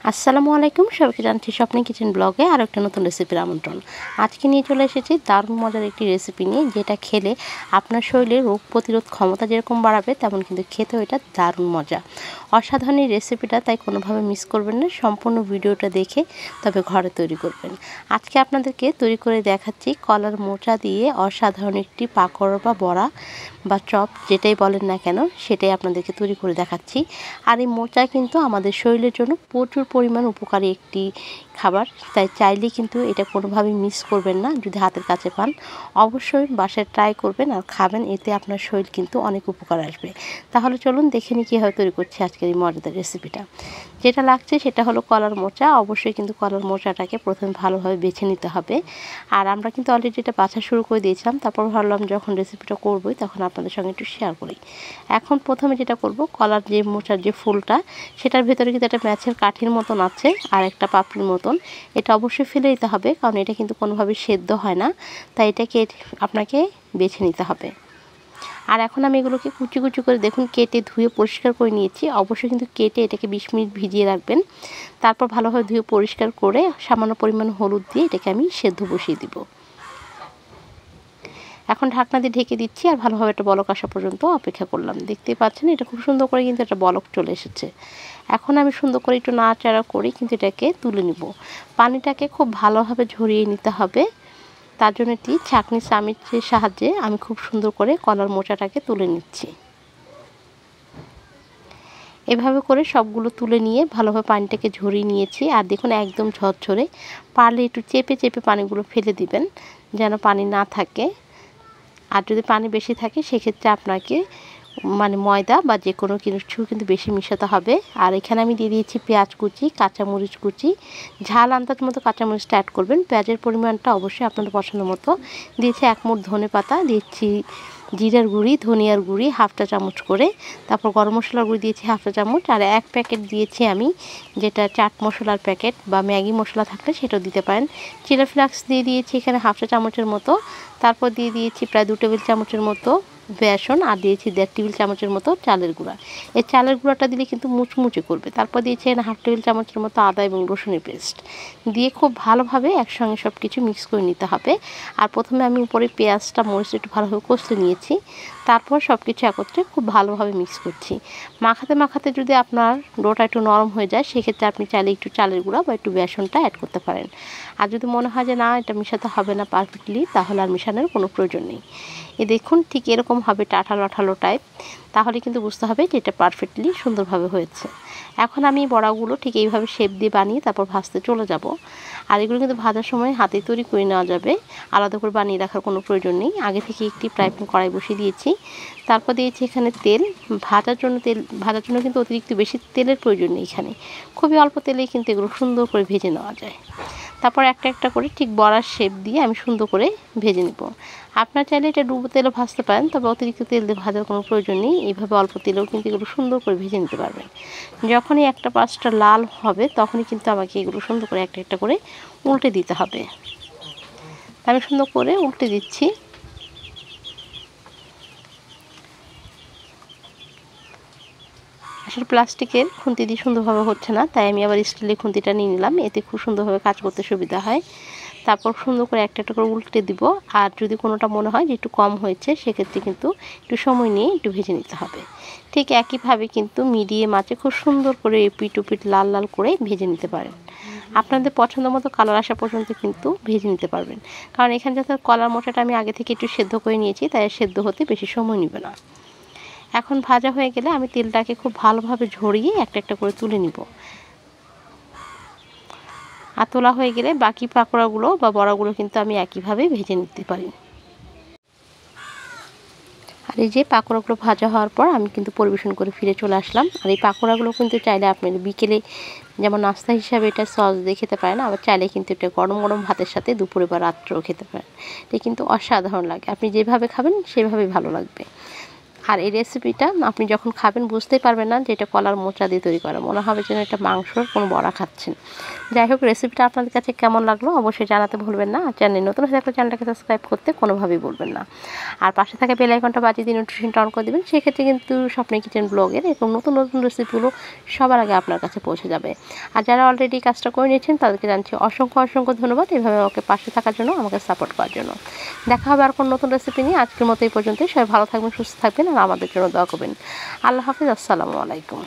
আসসালামু আলাইকুম, সবাইকে জানাচ্ছি স্বপ্নে কিচেন ব্লগে আর একটা নতুন রেসিপির আমন্ত্রণ। আজকে নিয়ে চলে এসেছি দারুণ মজার একটি রেসিপি নিয়ে, যেটা খেলে আপনার শরীরে রোগ প্রতিরোধ ক্ষমতা যেরকম বাড়াবে, তেমন কিন্তু খেতেও এটা দারুণ মজা। অসাধারণ এই রেসিপিটা, তাই কোনোভাবে মিস করবেন না, সম্পূর্ণ ভিডিওটা দেখে তবে ঘরে তৈরি করবেন। আজকে আপনাদেরকে তৈরি করে দেখাচ্ছি কলার মোচা দিয়ে অসাধারণ একটি পাকোড়া বা বড়া বা চপ, যেটাই বলেন না কেন, সেটাই আপনাদেরকে তৈরি করে দেখাচ্ছি। আর এই মোচা কিন্তু আমাদের শরীরের জন্য প্রচুর পরিমাণ উপকারী একটি খাবার, তাই চাইলে কিন্তু এটা কোনোভাবেই মিস করবেন না। যদি হাতের কাছে পান, অবশ্যই বাসায় ট্রাই করবেন আর খাবেন, এতে আপনার শরীর কিন্তু অনেক উপকার আসবে। তাহলে চলুন দেখে নিই কীভাবে তৈরি করছি আজকের এই মজাদার রেসিপিটা। যেটা লাগছে সেটা হলো কলার মোচা। অবশ্যই কিন্তু কলার মোচাটাকে প্রথমে ভালোভাবে বেছে নিতে হবে। আর আমরা কিন্তু অলরেডি এটা বাছা শুরু করে দিয়েছিলাম, তারপর ভাবলাম যখন রেসিপিটা করবই তখন আপনাদের সঙ্গে একটু শেয়ার করি। এখন প্রথমে যেটা করব, কলার যে মোচার যে ফুলটা, সেটার ভেতরে কিন্তু একটা ম্যাচের কাঠির মতন আছে আর একটা পাপড়ির মতন। এটা অবশ্যই ফেলে দিতে হবে, কারণ এটা কিন্তু কোনোভাবে সেদ্ধ হয় না, তাই এটাকে আপনাকে বেছে নিতে হবে। আর এখন আমি এগুলোকে কুচি কুচি করে দেখুন কেটে ধুয়ে পরিষ্কার করে নিয়েছি। অবশ্যই কিন্তু কেটে এটাকে 20 মিনিট ভিজিয়ে রাখবেন। তারপর ভালোভাবে ধুয়ে পরিষ্কার করে সামান্য পরিমাণ হলুদ দিয়ে এটাকে আমি সেদ্ধ বসিয়ে দিব। এখন ঢাকনা দিয়ে ঢেকে দিচ্ছি আর ভালোভাবে একটা বলক আসা পর্যন্ত অপেক্ষা করলাম। দেখতেই পাচ্ছেন এটা খুব সুন্দর করে কিন্তু একটা বলক চলে এসেছে। এখন আমি সুন্দর করে একটু নাড়াচাড়া করি কিন্তু এটাকে তুলে নিব। পানিটাকে খুব ভালোভাবে ঝরিয়ে নিতে হবে। তার জন্য একটি ছাঁকনি চামচের সাহায্যে আমি খুব সুন্দর করে কলার মোচাটাকে তুলে নিচ্ছি। এভাবে করে সবগুলো তুলে নিয়ে ভালোভাবে পানিটাকে ঝরিয়ে নিয়েছি। আর দেখুন একদম ঝরঝরে, পারলে একটু চেপে চেপে পানিগুলো ফেলে দিবেন যেন পানি না থাকে। আর যদি পানি বেশি থাকে সেক্ষেত্রে আপনাকে ময়দা বা যে কোনো কিছু কিন্তু বেশি মিশাতে হবে। আর এখানে আমি দিয়ে দিয়েছি পেঁয়াজ কুচি, কাঁচামরিচ কুচি, ঝাল আন্দাজ মতো কাঁচামরিচটা অ্যাড করবেন। পেঁয়াজের পরিমাণটা অবশ্যই আপনাদের পছন্দ মতো। দিয়েছি 1 মুঠ ধনেপাতা, দিয়েছি জিরার গুঁড়ি, ধনিয়ার গুঁড়ি 1/2 চা চামচ করে, তারপর গরম মশলার গুঁড়ি দিয়েছি 1/2 চা চামচ, আর 1 প্যাকেট দিয়েছি আমি যেটা চাট মশলার প্যাকেট বা ম্যাগি মশলা থাকলে সেটাও দিতে পারেন। চিলি ফ্লেক্স দিয়ে দিয়েছি এখানে 1/2 চা চামচের মতো। তারপর দিয়ে দিয়েছি প্রায় 2 টেবিল চামচের মতো বেসন, আর দিয়েছি 1.5 টেবিল চামচের মতো চালের গুঁড়া। এই চালের গুঁড়াটা দিলে কিন্তু মুচমুচে করবে। তারপর দিয়েছি এখানে 1/2 টেবিল চামচের মতো আদা এবং রসুনের পেস্ট দিয়ে খুব ভালোভাবে একসঙ্গে সব কিছু মিক্স করে নিতে হবে। আর প্রথমে আমি উপরে পেঁয়াজটা মরিচ একটু ভালোভাবে কষলে নিয়েছি, তারপর সব কিছু একত্রে খুব ভালোভাবে মিক্স করছি। মাখাতে মাখাতে যদি আপনার ডোটা একটু নরম হয়ে যায়, সেক্ষেত্রে আপনি চাইলে একটু চালের গুঁড়া বা একটু বেসনটা অ্যাড করতে পারেন। আর যদি মনে হয় যে না, এটা মেশাতে হবে না পারফেক্টলি, তাহলে আর মেশানোর কোনো প্রয়োজন নেই। দেখুন ঠিক এরকম হবে আঠালো আঠালো টাইপ, তাহলে কিন্তু বুঝতে হবে যে এটা পারফেক্টলি সুন্দরভাবে হয়েছে। এখন আমি বড়াগুলো ঠিক এইভাবে শেপ দিয়ে বানিয়ে তারপর ভাজতে চলে যাব। আর এগুলো কিন্তু ভাজার সময় হাতে তৈরি করে নেওয়া যাবে, আলাদা করে বানিয়ে রাখার কোনো প্রয়োজন নেই। আগে থেকে একটি ফ্রাই প্যান কড়াই বসিয়ে দিয়েছি, তারপর দিয়েছি এখানে তেল। ভাজার জন্য কিন্তু অতিরিক্ত বেশি তেলের প্রয়োজন নেই, এখানে খুবই অল্প তেলেই কিন্তু এগুলো সুন্দর করে ভেজে নেওয়া যায়। তারপর একটা একটা করে ঠিক বড়ার শেপ দিয়ে আমি সুন্দর করে ভেজে নেব। আপনার চাইলে এটা ডুবো তেলে ভাজতে পারেন, তবে অতিরিক্ত তেল দিয়ে ভাজার কোনো প্রয়োজন নেই। এইভাবে অল্প তেলেও কিন্তু এগুলো সুন্দর করে ভেজে নিতে পারবেন। যখনই একটা পাশটা লাল হবে, তখনই কিন্তু আমাকে এগুলো সুন্দর করে একটা একটা করে উল্টে দিতে হবে। আমি সুন্দর করে উল্টে দিচ্ছি। আসলে প্লাস্টিকের খুন্তি দিয়ে সুন্দরভাবে হচ্ছে না, তাই আমি আবার স্টিলের খুন্তিটা নিয়ে নিলাম, এতে খুব সুন্দরভাবে কাজ করতে সুবিধা হয়। তারপর সুন্দর করে একটা একটা করে উল্টে দিব। আর যদি কোনোটা মনে হয় যে একটু কম হয়েছে, সেক্ষেত্রে কিন্তু একটু সময় নিয়ে একটু ভেজে নিতে হবে। ঠিক একইভাবে কিন্তু মিডিয়াম আঁচে খুব সুন্দর করে এপিট ওপিট লাল লাল করে ভেজে নিতে পারেন। আপনাদের পছন্দ মতো কালার আসা পর্যন্ত কিন্তু ভেজে নিতে পারবেন, কারণ এখানে যাতে কলার মোচাটা আমি আগে থেকে একটু সেদ্ধ করে নিয়েছি, তাই সেদ্ধ হতে বেশি সময় নেবে না। এখন ভাজা হয়ে গেলে আমি তেলটাকে খুব ভালোভাবে ঝরিয়ে একটা একটা করে তুলে নিব। আর তোলা হয়ে গেলে বাকি পাকোড়াগুলো বা বড়াগুলো কিন্তু আমি একইভাবে ভেজে নিতে পারি। আর এই যে পাকোড়াগুলো ভাজা হওয়ার পর আমি কিন্তু পরিবেশন করে ফিরে চলে আসলাম। আর এই পাকোড়াগুলো কিন্তু চাইলে আপনি বিকেলে যেমন নাস্তা হিসাবে এটা সস দিয়ে খেতে পারেন, আবার চাইলে কিন্তু এটা গরম গরম ভাতের সাথে দুপুরে বা রাত্রেও খেতে পারেন। এটা কিন্তু অসাধারণ লাগে, আপনি যেভাবে খাবেন সেভাবেই ভালো লাগবে। আর এই রেসিপিটা আপনি যখন খাবেন বুঝতেই পারবেন না যে এটা কলার মোচা দিয়ে তৈরি করা, মনে হবে যেন এটা মাংসর কোনো বড়া খাচ্ছেন। যাই হোক, রেসিপিটা আপনাদের কাছে কেমন লাগলো অবশ্যই জানাতে ভুলবেন না। আর চ্যানেল নতুন হয়ে থাকলে চ্যানেলটাকে সাবস্ক্রাইব করতে কোনোভাবেই ভুলবেন না। আর পাশে থাকা বেল আইকনটা বাজিয়ে দিয়ে নোটিফিকেশনটা অন করে দেবেন। সেক্ষেত্রে কিন্তু স্বপ্নের কিচেন ব্লগের এরকম নতুন নতুন রেসিপিগুলো সবার আগে আপনার কাছে পৌঁছে যাবে। আর যারা অলরেডি কাজটা করে নিয়েছেন তাদেরকে জানছি অসংখ্য অসংখ্য ধন্যবাদ এভাবে আমাকে পাশে থাকার জন্য, আমাকে সাপোর্ট করার জন্য। দেখা হবে আর কোনো নতুন রেসিপি নিয়ে। আজকের মতো এই পর্যন্তই। সবাই ভালো থাকবেন, সুস্থ থাকবেন আর আমাদের জন্য দোয়া করবেন। আল্লাহ হাফিজ, আসসালামু আলাইকুম।